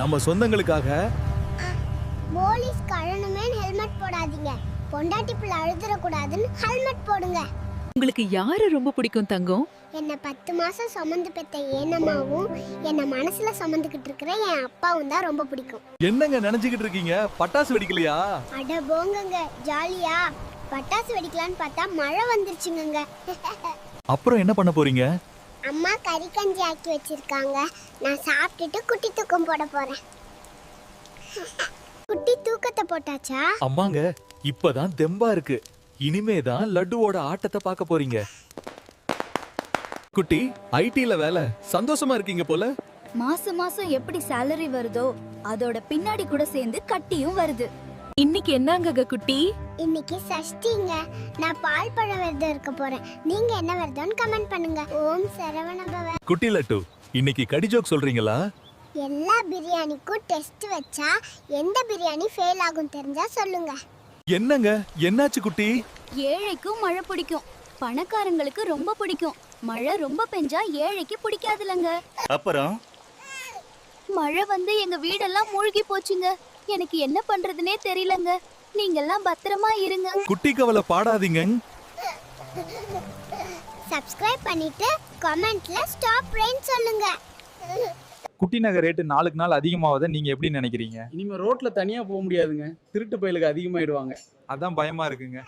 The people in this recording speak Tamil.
நம்ம சொந்தங்களுக்காக. போலீஸ் கழனுமே ஹெல்மெட் போடாதீங்க. பொண்டாட்டி பிள்ளை அழுதுற கூடாதுன்னு ஹெல்மெட் போடுங்க. உங்களுக்கு யாரு ரொம்ப பிடிக்கும் தங்கம்? என்ன 10 மாசம் சுமந்து பெத்த ஏனம்மாவும் என்ன மனசுல சுமந்துக்கிட்டு இருக்கிற என் அப்பாவும் தான் ரொம்ப பிடிக்கும். என்னங்க நினைச்சுக்கிட்டு இருக்கீங்க? பட்டாசு வெடிக்கலையா? அட போங்கங்க, ஜாலியா பட்டாசு வெடிக்கலான்னு பார்த்தா மழை வந்துருச்சுங்க. அப்புறம் என்ன பண்ண போறீங்க? அம்மா கறி கஞ்சி ஆக்கி வச்சிருக்காங்க. நான் சாப்பிட்டுட்டு குட்டி தூக்கம் போட போறேன். குட்டி தூக்கத்தை போட்டாச்சா? அம்மாங்க, இப்பதான் தெம்பா இருக்கு. இனிமேதான் லட்டுவோட ஆட்டத்தை பார்க்க போறீங்க. குட்டி, ஐடில வேலை, சந்தோஷமா இருக்கீங்க போல. மாசம் மாசம் எப்படி சேலரி வருதோ அதோட பின்னாடி கூட சேர்ந்து கட்டியும் வருது. இன்னைக்கு என்னங்க குட்டி? இன்னைக்கு சஷ்டிங்க. நான் பால் பழ விரதம் இருக்க போறேன். நீங்க என்ன விரதம்னு கமெண்ட் பண்ணுங்க. ஓம் சரவண பவ. குட்டி லட்டு, இன்னைக்கு கடி ஜோக் சொல்றீங்களா? எல்லா பிரியாணிக்கும் டெஸ்ட் வச்சா எந்த பிரியாணி ஃபெயில் ஆகும் தெரிஞ்சா சொல்லுங்க. என்னங்க, என்னாச்சு குட்டி? ஏழைக்கும் மழை பிடிக்கும், பணக்காரங்களுக்கு ரொம்ப பிடிக்கும். மழை ரொம்ப பெஞ்சா ஏழைக்கு பிடிக்காதுலங்க. அப்புறம் மழை வந்து எங்க வீடெல்லாம் மூழ்கி போச்சுங்க. எனக்கு என்ன பண்றதுனே தெரியலங்க. நீங்க எல்லாம் பத்திரமா இருங்க. குட்டி கவலை பாடாதீங்க. சப்ஸ்கிரைப் பண்ணிட்டு கமெண்ட்ல ஸ்டாப் ரெயின் சொல்லுங்க. குட்டி நகர் ரேட்டு நாளுக்கு நாள் அதிகமாவதை நீங்க எப்படி நினைக்கிறீங்க? இனிமே ரோட்ல தனியா போக முடியாதுங்க. திருட்டு பயலுக்கு அதிகமாயிடுவாங்க. அதான் பயமா இருக்குங்க.